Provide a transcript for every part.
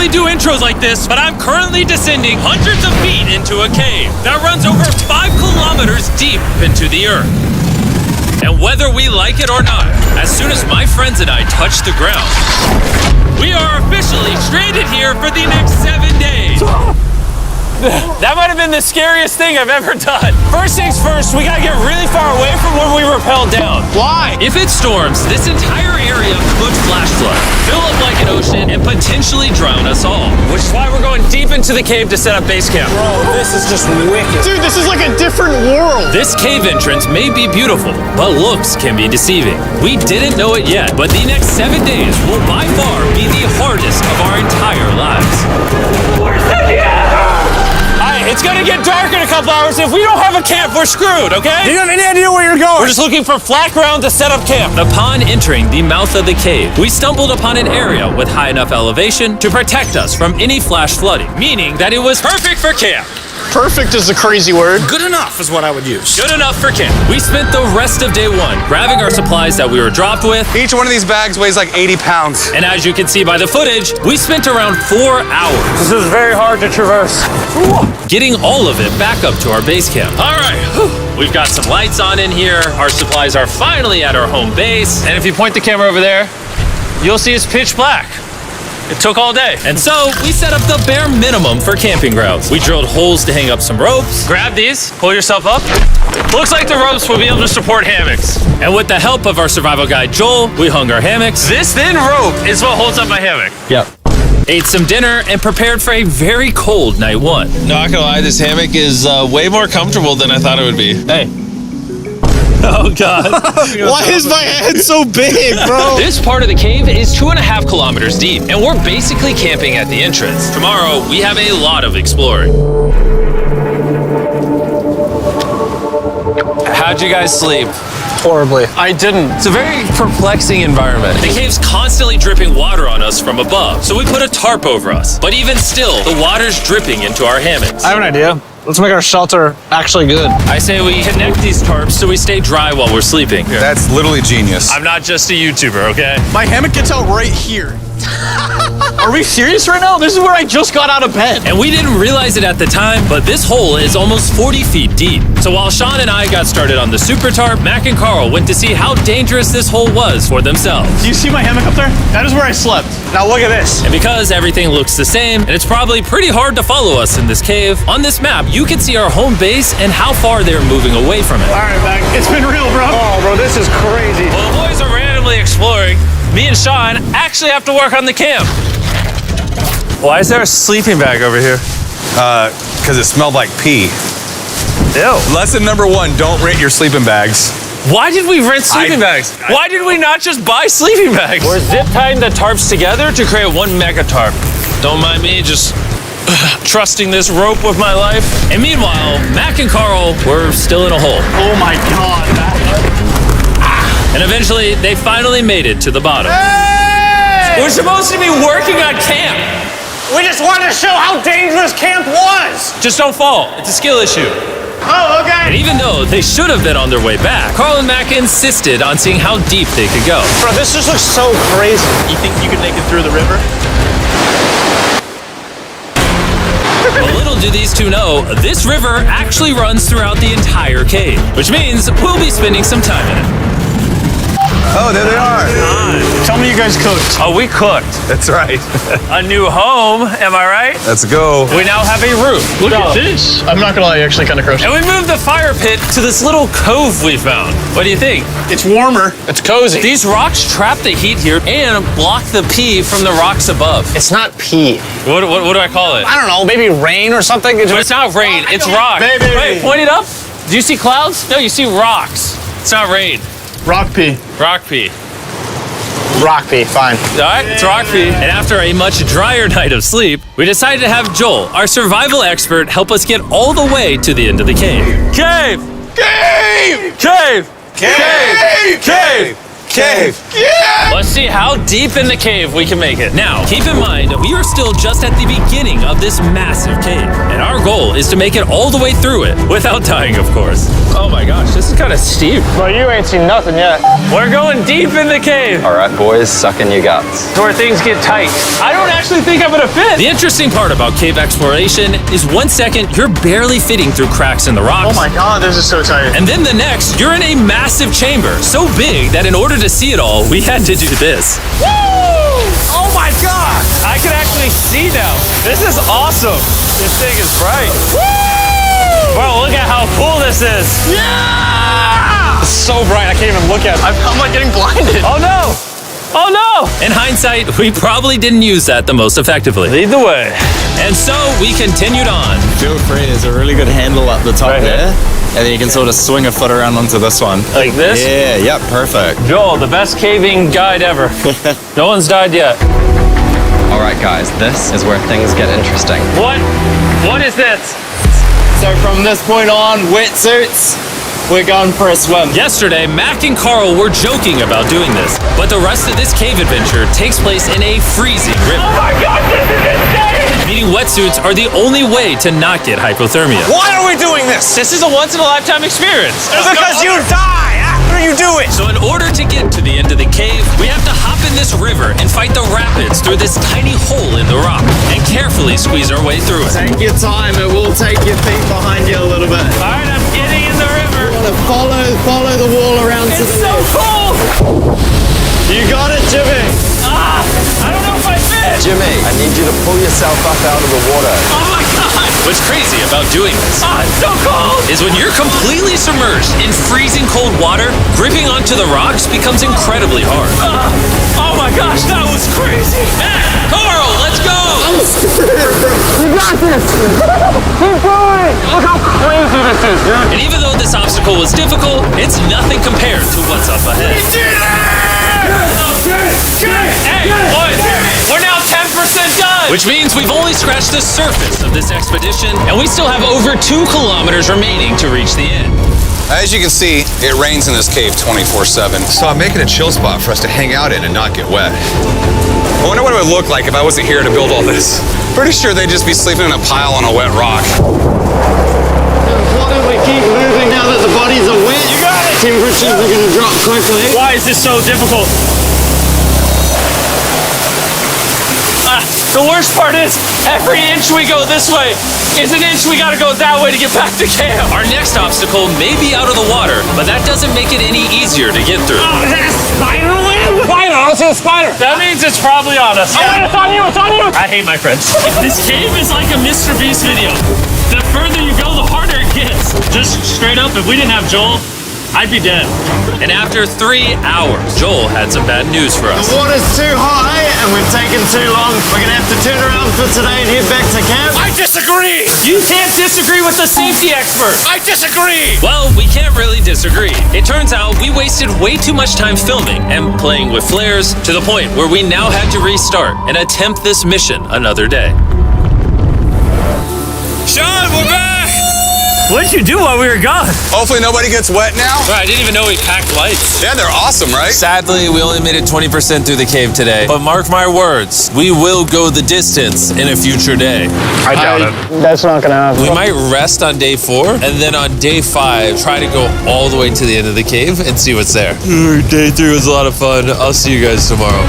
usually do intros like this, but I'm currently descending hundreds of feet into a cave that runs over 5 kilometers deep into the earth. And whether we like it or not, as soon as my friends and I touch the ground, we are officially stranded here for the next 7 days. That might have been the scariest thing I've ever done. First things first, we gotta get really far away from where we rappelled down. Why? If it storms, this entire area could flash flood, fill up like an ocean, and potentially drown us all. Which is why we're going deep into the cave to set up base camp. Bro, this is just wicked. Dude, this is like a different world. This cave entrance may be beautiful, but looks can be deceiving. We didn't know it yet, but the next 7 days will by far be the hardest of our entire lives. Where's the It's gonna get dark in a couple hours. If we don't have a camp, we're screwed, okay? Do you have any idea where you're going? We're just looking for flat ground to set up camp. Upon entering the mouth of the cave, we stumbled upon an area with high enough elevation to protect us from any flash flooding, meaning that it was perfect for camp. Perfect is a crazy word. Good enough is what I would use. Good enough for camp. We spent the rest of day one grabbing our supplies that we were dropped with. Each one of these bags weighs like 80 pounds. And as you can see by the footage, we spent around 4 hours. This is very hard to traverse. Getting all of it back up to our base camp. All right, we've got some lights on in here. Our supplies are finally at our home base. And if you point the camera over there, you'll see it's pitch black. It took all day. And so we set up the bare minimum for camping grounds. We drilled holes to hang up some ropes. Grab these, pull yourself up. Looks like the ropes will be able to support hammocks. And with the help of our survival guide, Joel, we hung our hammocks. This thin rope is what holds up my hammock. Yep. Ate some dinner and prepared for a very cold night one. Not gonna lie, this hammock is way more comfortable than I thought it would be. Hey. Oh, God. Why is my head so big, bro? This part of the cave is 2.5 kilometers deep, and we're basically camping at the entrance. Tomorrow, we have a lot of exploring. How'd you guys sleep? Horribly. I didn't. It's a very perplexing environment. The cave's constantly dripping water on us from above, so we put a tarp over us. But even still, the water's dripping into our hammocks. I have an idea. Let's make our shelter actually good. I say we connect these tarps so we stay dry while we're sleeping. That's literally genius. I'm not just a YouTuber, okay? My hammock gets out right here. Are we serious right now? This is where I just got out of bed. And we didn't realize it at the time, but this hole is almost 40 feet deep. So while Sean and I got started on the super tarp, Mac and Carl went to see how dangerous this hole was for themselves. Do you see my hammock up there? That is where I slept. Now look at this. And because everything looks the same, and it's probably pretty hard to follow us in this cave, on this map, you can see our home base and how far they're moving away from it. All right, Mac. It's been real, bro. Oh, bro, this is crazy. Well, the boys are randomly exploring. Me and Sean actually have to work on the camp. Why is there a sleeping bag over here? Because it smelled like pee. Ew. Lesson number 1, don't rent your sleeping bags. Why did we rent sleeping bags? Why did we not just buy sleeping bags? We're zip tying the tarps together to create one mega tarp. Don't mind me, just trusting this rope with my life. And meanwhile, Mac and Carl were still in a hole. Oh my God, Mac. And eventually, they finally made it to the bottom. Hey! We're supposed to be working on camp. We just wanted to show how dangerous camp was. Just don't fall. It's a skill issue. Oh, okay. And even though they should have been on their way back, Carl and Mac insisted on seeing how deep they could go. Bro, this just looks so crazy. You think you could make it through the river? But little do these two know, this river actually runs throughout the entire cave, which means we'll be spending some time in it. Oh, there they are. Tell me you guys cooked. Oh, we cooked. That's right. A new home, am I right? Let's go. We now have a roof. Look at this. I'm not gonna lie, you're actually kind of gross. And we moved the fire pit to this little cove we found. What do you think? It's warmer. It's cozy. These rocks trap the heat here and block the pee from the rocks above. It's not pee. What do I call it? I don't know, maybe rain or something. But it's not rain, it's rock. Baby. Wait, point it up. Do you see clouds? No, you see rocks. It's not rain. Rock pee. Rock pee. Rock pee, fine. All right, it's rock pee. And after a much drier night of sleep, we decided to have Joel, our survival expert, help us get all the way to the end of the cave. Cave! Cave! Cave! Cave! Cave! Cave. Let's see how deep in the cave we can make it. Now, keep in mind, we are still just at the beginning of this massive cave, and our goal is to make it all the way through it, without dying, of course. Oh my gosh, this is kind of steep. Well, you ain't seen nothing yet. We're going deep in the cave. All right, boys, suck in your guts. It's where things get tight. I don't actually think I'm gonna fit. The interesting part about cave exploration is 1 second, you're barely fitting through cracks in the rocks. Oh my God, this is so tight. And then the next, you're in a massive chamber, so big that in order to see it all, we had to do this. Woo! Oh my God! I can actually see now. This is awesome. This thing is bright. Woo! Bro, look at how cool this is. Yeah! It's so bright, I can't even look at it. I'm like getting blinded. Oh no! Oh no! In hindsight, we probably didn't use that the most effectively. Lead the way. And so we continued on. Feel free, there's a really good handle up the top Right here? there. And then you can sort of swing a foot around onto this one. Like this? Yeah, yep, perfect. Joel, the best caving guide ever. No one's died yet. All right, guys, this is where things get interesting. What? What is this? So from this point on, wetsuits, we're going for a swim. Yesterday, Mac and Carl were joking about doing this, but the rest of this cave adventure takes place in a freezing river. Oh my God, this is insane! Meaning wetsuits are the only way to not get hypothermia. Why are we doing this? This is a once-in-a-lifetime experience. Because you die after you do it. So in order to get to the end of the cave, we have to hop in this river and fight the rapids through this tiny hole in the rock and carefully squeeze our way through it. Take your time, it will take your feet behind you a little bit. All right, I'm getting in the river. You want to follow the wall around to It's the so cold. You got it, Jimmy. I don't know if I fit. Jimmy, I need you to pull yourself up out of the water. Oh my God. What's crazy about doing this It's so cold. is when you're completely submerged in freezing cold water, gripping onto the rocks becomes incredibly hard. Oh my gosh, that was crazy. Carl, let's go. You got this. Keep going. Look how crazy this is, dude. And even though this obstacle was difficult, it's nothing compared to what's up ahead. Hey, boys, we're now 10% done. Which means we've only scratched the surface of this expedition, and we still have over 2 kilometers remaining to reach the end. As you can see, it rains in this cave 24/7. So I'm making a chill spot for us to hang out in and not get wet. I wonder what it would look like if I wasn't here to build all this. Pretty sure they'd just be sleeping in a pile on a wet rock. Why don't we keep moving now that the bodies are wet? You got it. Temperatures are going to drop quickly. Why is this so difficult? The worst part is, every inch we go this way is an inch we gotta go that way to get back to camp. Our next obstacle may be out of the water, but that doesn't make it any easier to get through. Is that a spider web? Spider, I don't see a spider. That means it's probably on us. Oh, it's on you, it's on you. I hate my friends. This cave is like a Mr. Beast video. The further you go, the harder it gets. Just straight up, if we didn't have Joel, I'd be dead. And after 3 hours, Joel had some bad news for us. The water's too high and we've taken too long. We're going to have to turn around for today and head back to camp. I disagree. You can't disagree with the safety expert. I disagree. Well, we can't really disagree. It turns out we wasted way too much time filming and playing with flares to the point where we now had to restart and attempt this mission another day. Sean, we're back. What'd you do while we were gone? Hopefully nobody gets wet now. I didn't even know we packed lights. Yeah, they're awesome, right? Sadly, we only made it 20% through the cave today. But mark my words, we will go the distance in a future day. I doubt it. That's not gonna happen. We might rest on day 4, and then on day 5, try to go all the way to the end of the cave and see what's there. Day 3 was a lot of fun. I'll see you guys tomorrow.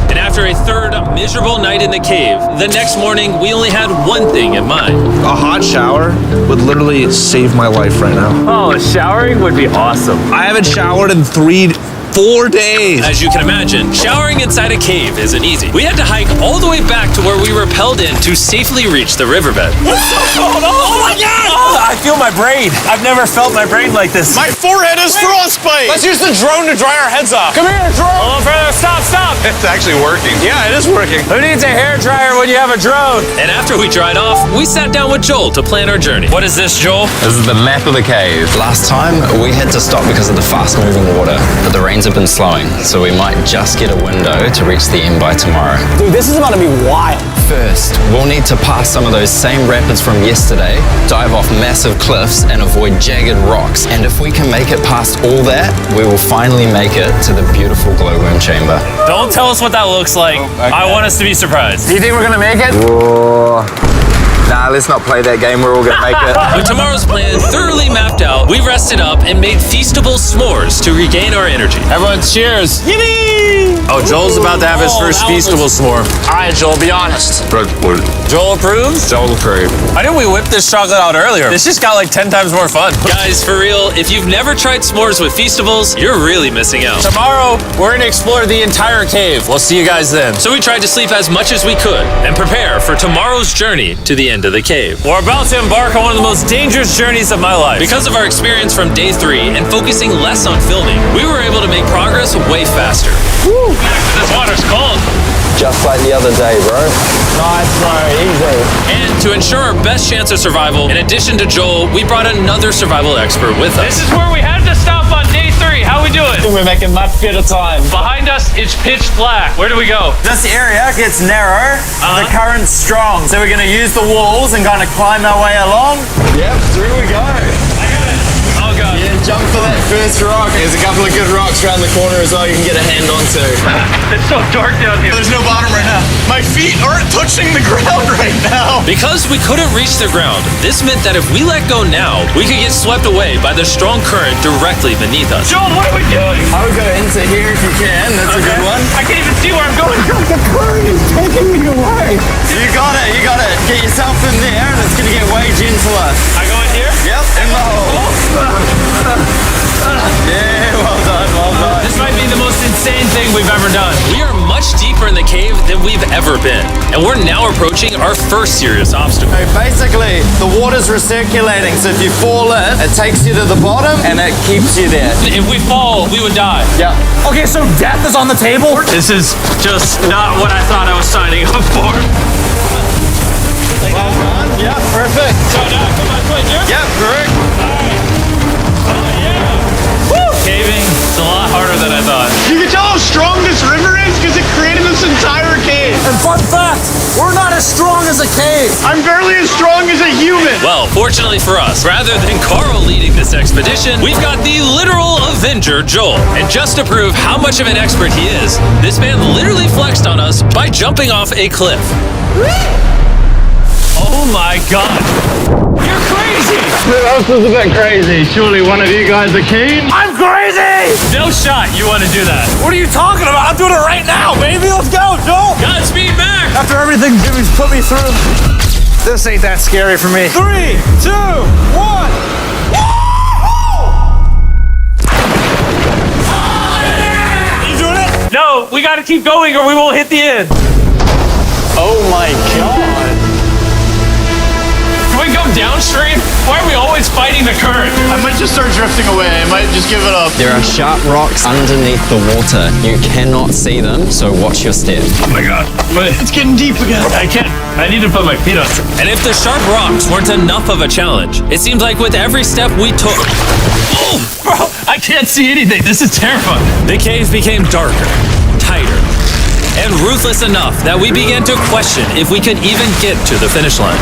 And after a third miserable night in the cave, the next morning we only had one thing in mind. A hot shower would literally save my life right now. Oh, showering would be awesome. I haven't showered in 4 days. As you can imagine, showering inside a cave isn't easy. We had to hike all the way back to where we rappelled in to safely reach the riverbed. Oh my God! I feel my brain. I've never felt my brain like this. My forehead is frostbite. Let's use the drone to dry our heads off. Come here, drone. Hold on, brother. Stop. It's actually working. Yeah, it is working. Who needs a hair dryer when you have a drone? And after we dried off, we sat down with Joel to plan our journey. What is this, Joel? This is the map of the cave. Last time, we had to stop because of the fast-moving water, but the rain winds have been slowing, so we might just get a window to reach the end by tomorrow. Dude, this is about to be wild. First, we'll need to pass some of those same rapids from yesterday, dive off massive cliffs, and avoid jagged rocks. And if we can make it past all that, we will finally make it to the beautiful glowworm chamber. Don't tell us what that looks like. I want us to be surprised. Do you think we're gonna make it? Whoa. Nah, let's not play that game. We're all gonna make it. With tomorrow's plan thoroughly mapped out, we rested up and made feastable s'mores to regain our energy. Everyone, cheers. Oh, Joel's about to have his first feastable s'more. All right, Joel, be honest. Joel approves? Joel approves. Why didn't we whip this chocolate out earlier? This just got like 10 times more fun. Guys, for real, if you've never tried s'mores with Feastables, you're really missing out. Tomorrow, we're gonna explore the entire cave. We'll see you guys then. So we tried to sleep as much as we could and prepare for tomorrow's journey to the end of the cave. We're about to embark on one of the most dangerous journeys of my life. Because of our experience from day 3 and focusing less on filming, we were able to make progress way faster. Woo! This water's cold. Just like the other day, bro. Nice, bro. Easy. And to ensure our best chance of survival, in addition to Joel, we brought another survival expert with us. This is where we had to stop on day 3. How we doing? We're making much better time. Behind us, it's pitch black. Where do we go? This area gets narrow, the current's strong, so we're gonna use the walls and kind of climb our way along. Yep, through we go. I got it. Oh, God. Yeah, jump for that first rock. There's a couple of good rocks around the corner as well you can get a hand onto. It's so dark down here. There's no bottom right now. My feet aren't touching the ground right now. Because we couldn't reach the ground, this meant that if we let go now, we could get swept away by the strong current directly beneath us. Joel, what are we doing? I would go into here if you can. That's a good one. I can't even see where I'm going. The current is taking me away. You got it. You got it. Get yourself in there and it's going to get way gentler. I go in here? Yep, in the hole. Yeah, well done, well done. This might be the most insane thing we've ever done. We are much deeper in the cave than we've ever been, and we're now approaching our first serious obstacle. So basically, the water's recirculating, so if you fall in, it takes you to the bottom and it keeps you there. If we fall, we would die. Yeah. Okay, so death is on the table? This is just not what I thought I was signing up for. Well done. Yeah, perfect. So now I put my foot here? Yep, correct. Caving, it's a lot harder than I thought. You can tell how strong this river is because it created this entire cave. And fun fact, we're not as strong as a cave. I'm barely as strong as a human. Well, fortunately for us, rather than Carl leading this expedition, we've got the literal Avenger, Joel. And just to prove how much of an expert he is, this man literally flexed on us by jumping off a cliff. Oh my God. You're crazy. This is a bit crazy. Surely one of you guys are keen? I'm crazy! No shot you want to do that. What are you talking about? I'm doing it right now, baby. Let's go, Joel. Godspeed, Mac! After everything Jimmy's put me through, this ain't that scary for me. 3, 2, 1. You doing it? No, we got to keep going or we won't hit the end. Oh my God. Can we go downstream? Why are we always fighting the current? I might just start drifting away. I might just give it up. There are sharp rocks underneath the water. You cannot see them, so watch your step. Oh my God. But It's getting deep again. I can't. I need to put my feet on. And if the sharp rocks weren't enough of a challenge, it seemed like with every step we took, Oh, bro, I can't see anything. This is terrifying. the cave became darker, tighter, and ruthless enough that we began to question if we could even get to the finish line.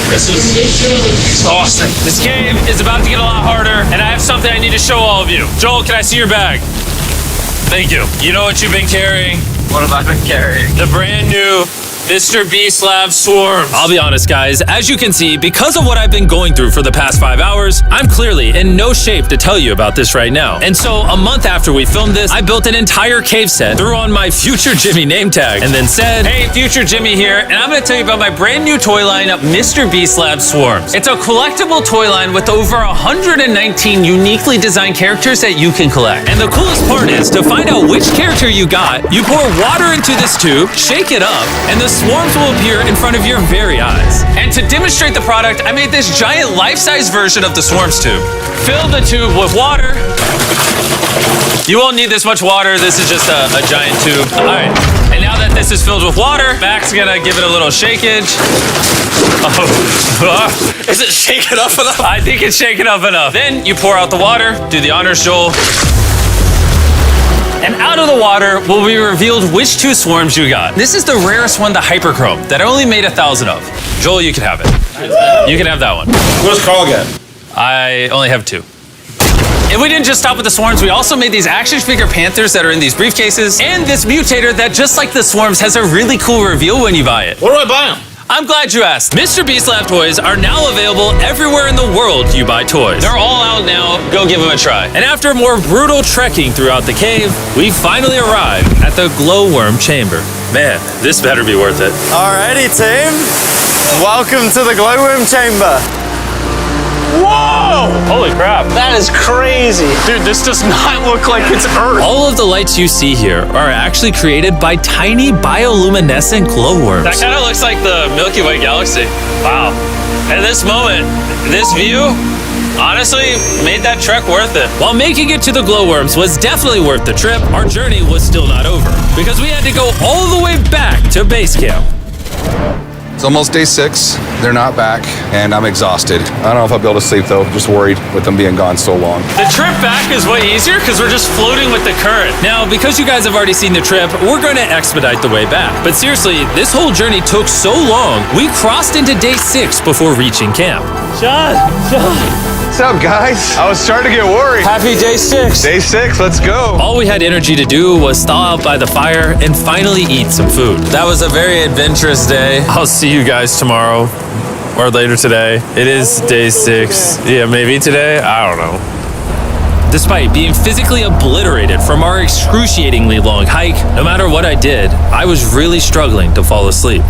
This is exhausting. This cave is about to get a lot harder, and I have something I need to show all of you. Joel, can I see your bag? Thank you. You know what you've been carrying? What have I been carrying? The brand new Mr. Beast Lab Swarms. I'll be honest, guys, as you can see, because of what I've been going through for the past 5 hours, I'm clearly in no shape to tell you about this right now. And so, a month after we filmed this, I built an entire cave set, threw on my Future Jimmy name tag, and then said, "Hey, Future Jimmy here, and I'm gonna tell you about my brand new toy line, Mr. Beast Lab Swarms. It's a collectible toy line with over 119 uniquely designed characters that you can collect. And the coolest part is, to find out which character you got, you pour water into this tube, shake it up, and the swarms will appear in front of your very eyes. And to demonstrate the product, I made this giant life-size version of the swarms tube. Fill the tube with water. You won't need this much water. This is just a giant tube. All right. And now that this is filled with water, Mac's gonna give it a little shakeage. Oh. Is it shaken up enough? I think it's shaken up enough. Then you pour out the water. Do the honors, Joel. And out of the water will be revealed which 2 swarms you got. This is the rarest one, the Hyperchrome, that I only made 1,000 of. Joel, you can have it. You can have that one. Where's Carl again? I only have 2. And we didn't just stop with the swarms, we also made these action figure panthers that are in these briefcases, and this mutator that, just like the swarms, has a really cool reveal when you buy it. Where do I buy them? I'm glad you asked. Mr. Beast Lab toys are now available everywhere in the world you buy toys. They're all out now. Go give them a try. And after more brutal trekking throughout the cave, we finally arrived at the glowworm chamber. Man, this better be worth it. Alrighty, team. Welcome to the glowworm chamber. Whoa! Holy crap. That is crazy. Dude, this does not look like it's Earth. All of the lights you see here are actually created by tiny bioluminescent glowworms. That kind of looks like the Milky Way galaxy. Wow. At this moment, this view, honestly, made that trek worth it. While making it to the glowworms was definitely worth the trip, our journey was still not over, because we had to go all the way back to base camp. It's almost day 6. They're not back, and I'm exhausted. I don't know if I'll be able to sleep though. Just worried with them being gone so long. The trip back is way easier because we're just floating with the current. Now, because you guys have already seen the trip, we're going to expedite the way back. But seriously, this whole journey took so long, we crossed into day 6 before reaching camp. John. What's up, guys? I was starting to get worried. Happy day 6. Day 6, let's go. All we had energy to do was thaw out by the fire and finally eat some food. That was a very adventurous day. I'll see you guys tomorrow or later today. It is day 6. Yeah, maybe today. I don't know. Despite being physically obliterated from our excruciatingly long hike, no matter what I did, I was really struggling to fall asleep.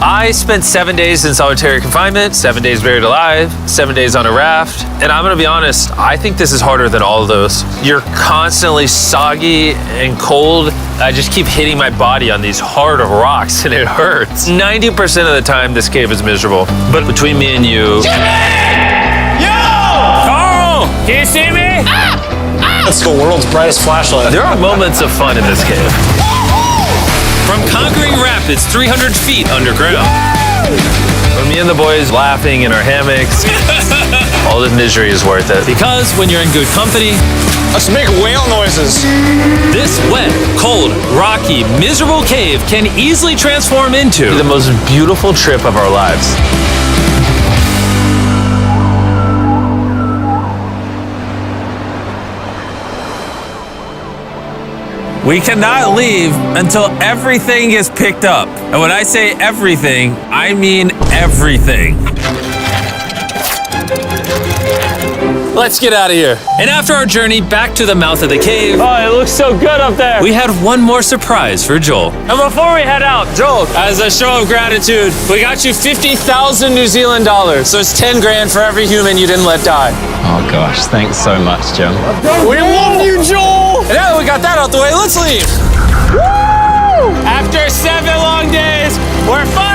I spent 7 days in solitary confinement, 7 days buried alive, 7 days on a raft, and I'm gonna be honest, I think this is harder than all of those. You're constantly soggy and cold. I just keep hitting my body on these hard rocks and it hurts. 90% of the time, this cave is miserable. But between me and you... Carl! Can you see me? That's the world's brightest flashlight. There are moments of fun in this cave. From conquering rapids 300 feet underground. From me and the boys laughing in our hammocks. All the misery is worth it. Because when you're in good company, Let's make whale noises. this wet, cold, rocky, miserable cave can easily transform into the most beautiful trip of our lives. We cannot leave until everything is picked up. And when I say everything, I mean everything. Let's get out of here. And after our journey back to the mouth of the cave, Oh, it looks so good up there. we had one more surprise for Joel. And before we head out, Joel, as a show of gratitude, we got you 50,000 New Zealand dollars. So it's 10 grand for every human you didn't let die. Oh gosh, thanks so much, Jim. We love you, Joel! And now that we got that out the way, let's leave. Woo! After 7 long days, we're finally